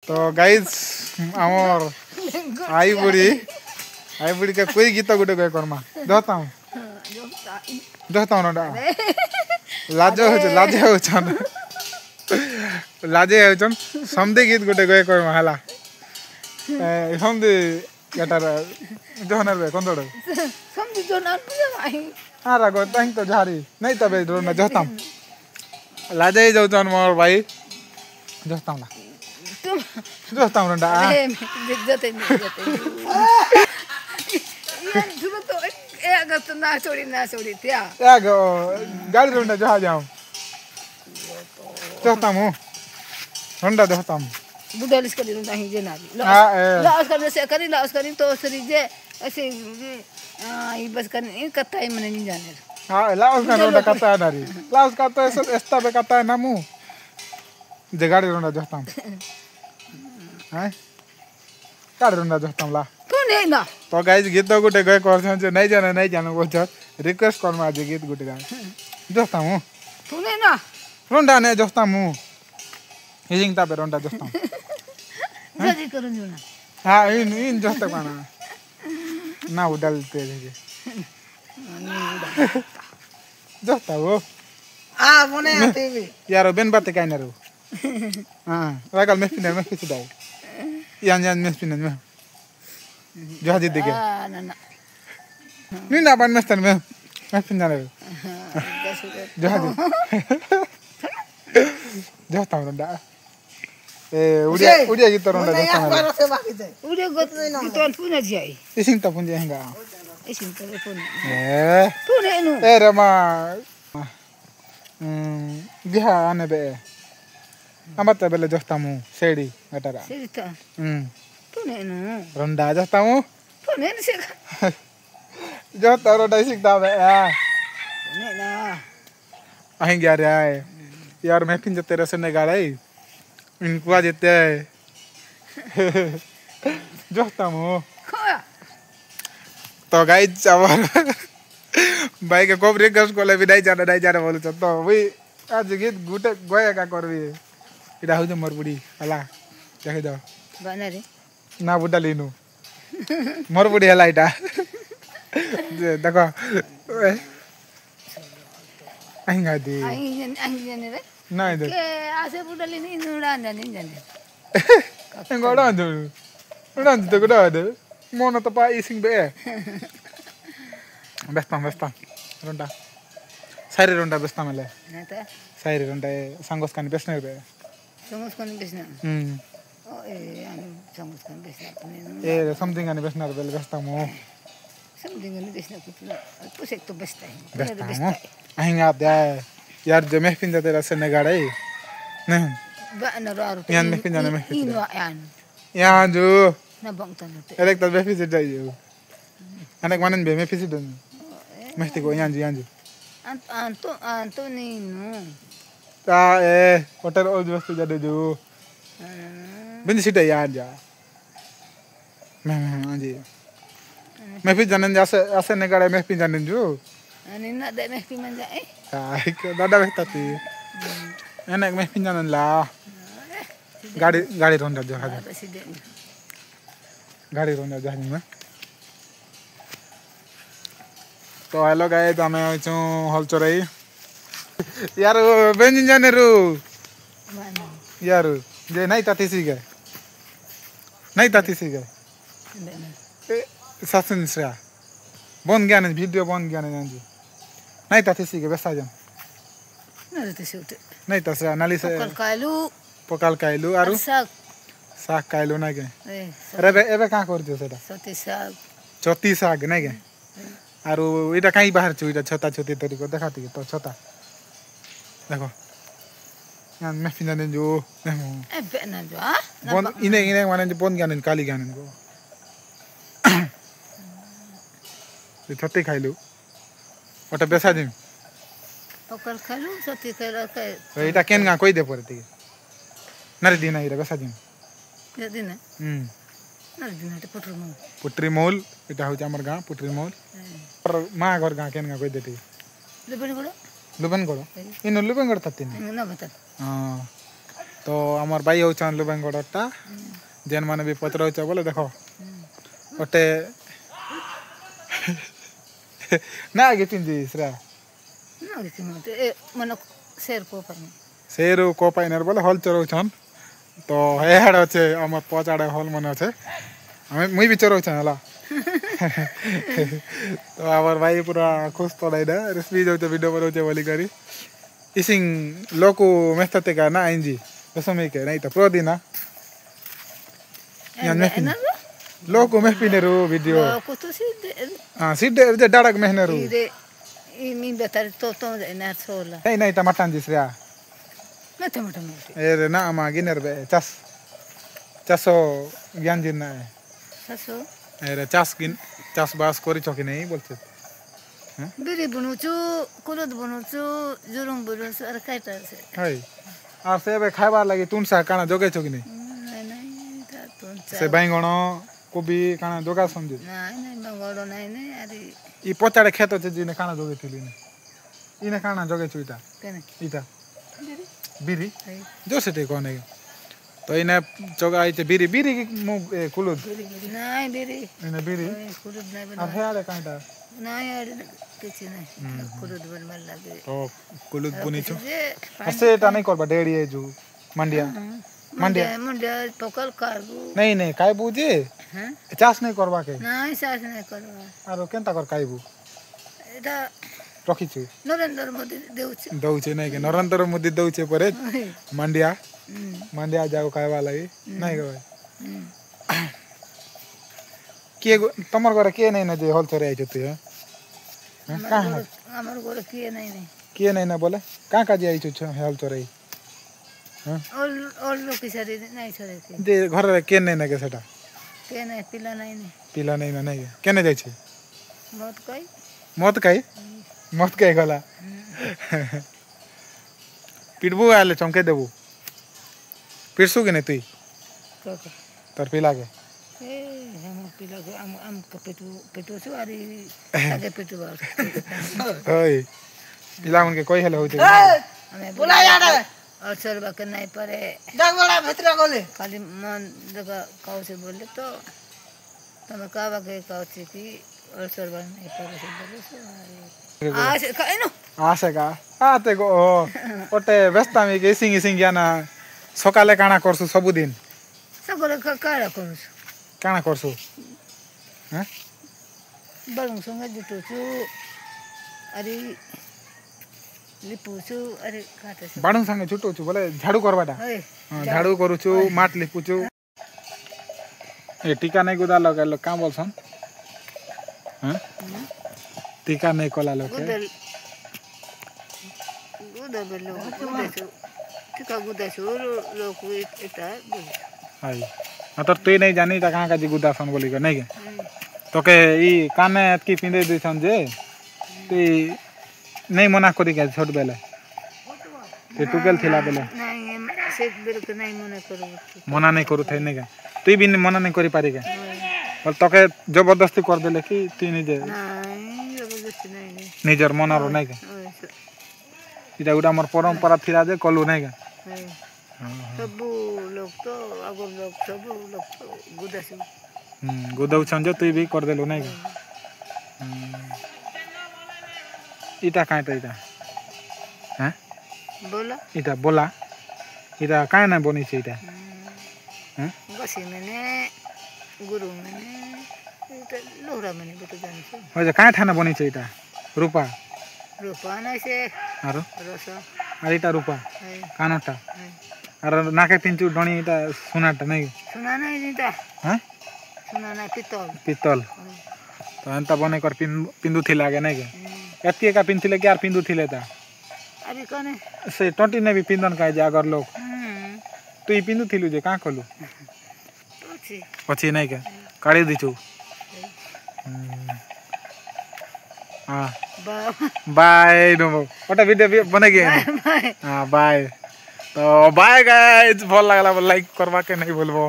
तो गाइस आमर आई बुढ़ी के कोई गीत गुटे गए करमा दोता हूं ना लाजे होचन समदे गीत गुटे गए करमा हला समदे केटार जोहनर बे कोंदोड़ समदे जोहनर पूजा भाई आरा गो तांग तो झारी नहीं तबे रोना जोताम लाजे जाउचन मोर भाई जोताम ना जोताम रंडा जते ये जुरो तो ए अगर तो ना छोड़ी त्या या गो गाड़ी रोंडा जहा जाऊं जोताम हूं रंडा जोताम बुडालिस करी रुंडा ही जे नाली लास करने से करी लास करी तो सरी जे ऐसे ये बस करने कत्ता ही मने नहीं जाने हां लास का रोंडा कत्ता नारी लास का तो ऐसा एस्ता बे कत्ता नामू जे गाड़ी रोंडा जोताम हां गाड़ी रोंडा जोताम ला कोने ना तो गाइस गीत गुटे गए करछन जे नहीं जाने बोलछ रिक्वेस्ट करमा जे गीत गुटे गाय जोताम हूं कोने ना रोंडा ने जोताम हूं हिजिंग ता बे रोंडा जोताम जदी करू ना हां इन जोता पाना ना उडलते जे जोता वो आ मने आते भी यार बेन बाते काय नरो हां वागल में फिदाई यान में जहाज दिखे ना नहीं ना बन मस्तन में फिना रे जहाज जोता रोंडा उड़िया गीत रोंडा जोता उड़िया गीत तो पुना जाई इसिंग ता पुंजे हंगा इसिंग तो पुने नु ए रमा बिहा आने बे अमत बेले जोतामु सेडी गटरा सेडी ता पुने नु रोंडा जोतामु पुने से जोता रोंडा सिकता बे पुने ना अहिं गया रे यार मैं फिन तेरे से ने गाड़े इनको आ जेते जोतामु तो गाइस आवर भाई के कोबरी गस कोले भी नहीं जाना बोलु तो वही आज गीत गुटे गया का करबी इडा हो जे मोर बुडी हला देखे दो बना रे ना बुडा लेनु मोर बुडी हला इटा देखो आइंगा दे आइंगा रे ना दे के आसे बुडा लेनी नुडा नहीं जाने enggak ada तो गडा दे मोन तो पा इसिंग बे बेस्ता रोंडा सारी रोंडा बेस्ता मेले नता सारी रोंडा संगोस कानी बेस्ने बे संगोस कानी बेस्ना ओ ए आनी संगोस कानी बेस्ना ए समथिंग कानी बेस्ना बेले बेस्ता मो समथिंग कानी बेस्ना कुतला पुसे तो बेस्ता है बेस्ता आहिंगा दे यार जे महफिल दे तेरा से ने गाड़े नहीं ba na ro yan महफिल जाने में ino yan यहाँ जो na bang tanot एक तो बेफिस जाइयो अनेक मानन बे महफिल दन महती को यहाँ जो Antonino ता ए होटल ओज वस्तु जादे जो बिंद सीटा यार जा मैं हां जी महफिल जानन ऐसे ने गाड़े महफिल जानन जो ani na de meh piman ja ay ko दादा बेटा ती अनेक महफिल जानन ला गाड़ी रोंडा जो हां गाड़ी रोंडा जहाज में तो हेलो गाइस हमें आइछु हलचराई यार बेंजिन जाने रु यार जे नहीं ताती सी गए सासन से बन गया ने वीडियो बन गया ने जी नहीं ताती सी गए बेसा जन नहीं तसे नाली से पकाल काइलु आरु साग काइलु ना के अरे एबे का कर दियो सेटा चोती साग नहीं के आरु इटा काई बाहर छु इटा छता छती तरी को देखाती तो छता देखो यान मैं फिनाने जो एबे ना जो बन इने माने जो बन गानन काली गानन को ये छती खाइलु ओटा बेसा दिम पकल खालू छती खाइला के तो इटा केन गा कोई दे परती नरे दिन इरा बेसा दिम के दिन नरे दिन ते पुट्री मोल इटा हो हमर गां पुट्री मोल और मा घर गां केन गा कोई देती लुबन गड़ो इन लुबन गड़ तत्ती ना बता हां तो तो आमर भाई होचन लुबेंगड़टा जेन माने भी पचर हो बोले देखो गोटे ना आगे पिंजी श्रा ना आगे मते ए मन शेर को पाइनर बोले हल चरोचन तो हेड अच्छे आमर पचाड़े हल मन अच्छे मुई भी चरोचन हला तो आमर भाई पूरा खुश पड़ाई ना रेसिपी जो वीडियो बनाउछे बोली करी इसिंग लोकु मेहनते का ना आइंजी कसम के नहीं तो प्रोदिना यान लोकु मेहपिनेरु वीडियो को तो हां सिद्धे जे डाडक मेहनेरु ई मी बेतर तो ना सोला नहीं टमाटन जिसरा मते मते ए ना मा गिनर बे चासो ज्ञान जिन ना चासो ए चास बास करी छकी नहीं बोलछे बिरी बनुछु कुलद बनुछु जुरुम बनुछु अर काटा से हाय आर से बे खाइबार लागि तुनसा काना जोगे छकी नहीं नहीं ता तुनसा से बैंगण कोबी काना जोगा समझे नहीं बैंगण नहीं अरे ई पचाड़े खेत छे जिने काना जोगे थिली ने इने काना जोगे छुइता केने इता बिरी जो सेटे कोने तो इने जोगा आइते बिरी मु कुलुद नहीं बिरी इने बिरी कुलुद नहीं बना अब हेले कांटा नहीं यार किछ नहीं कुलुद बन मल लागे तो कुलुद बुनी छु ऐसे एटा नहीं करबा डेड़ी है जो मंडिया पकल करबू नहीं काय बुझे हैं चास नहीं करबा के नहीं चास नहीं करबा आरो केनता कर काइबू एटा रखी छु नरेंद्र मोदी दउछे नहीं के नरेंद्र मोदी दउछे परे मंडिया जाओ खाइबा लागि नहीं के भाई के तमर घर के नहीं न जे होल चरे आइ जते हमर घर के नहीं ना बोले का का जे आइ छु होल चरे और लोग की सारी नहीं छोड़े के जे घर रे के नहीं ना के सेटा के नहीं पिला नहीं ना नहीं केने जाय छे मत कई गला पिटबू आले चमके देबू पिरसु के नहीं तुई तर पिला के ए हम पिला के हम पेटू से आरी आगे पेटू बार ओए पिला उनके कोई हेले होते हमें बुला यार और सरबा के नहीं परे डाक बड़ा भीतर गोले खाली मन जगह काऊ से बोले तो तमे कावा के काऊ से की और सरबा नहीं परे से बोले सो आसे काइनो आसे का आते गो ओटे व्यस्तामी के सिंग याना सकाले काना करसु सब दिन सगले कारा करसु काना करसु हैं बलुंग संग जुटुछु अरे लिपुछु अरे काटे बाडुंग संग जुटुछु बोले झाड़ू करबाटा हां झाड़ू करूछु माट लिपुछु ए टीका नहीं गुदा लगा का बोलसन हैं टीका नहीं कोला लोके गुदा बेलो गुदेछु टीका गुदेछु लोक एटा हाय अतर तू नहीं जानी ता कहां का जी गुदासन बोली के नहीं के तो के ई काने की पिंदे दिसन जे ती नहीं मना करी के छोड़ बेले ते टुकेल थिला बेले नहीं से बेर के नहीं मना नहीं करू थे नहीं के तू भी मना नहीं करी पारी के और तो के जबरदस्ती कर देले कि तू नहीं जे नहीं जबरदस्ती नहीं निजर मना रो नहीं के इटा उडा मोर परंपरा थिला जे कलु नहीं के सब लोग तो अगर लोग सब लोग तो गुदासु गुदाउ छन जे तू भी कर देलो नहीं के इटा काई त इटा हैं बोला बोला इटा काई ना बनी छ इटा हैं गसी मैंने गुरु मैंने इटा लोहरा मैंने बेटो जानि छ हो जे काई थाना बनी छ इटा रूपा ना से आरो रस आ इटा रूपा कानटा आरो नाके पिंचू डणी इटा सुनाटा नहीं सुना नहीं इटा हैं सुना ना पितल तो अंता बने कर पिंदू थी लागे नहीं के एतके का पिन थिले क्या पिंदू थिले ता अभी कने से टोटी ने भी पिंदन का जे अगर लोग तू ई पिंदू थिलु जे का कलु પછી नहीं के काढ़ी दीचू हां बाय नो ओटा वीडियो बने गए हां बाय तो बाय गाइस भल लागला लाइक करबा के नहीं बोलबो।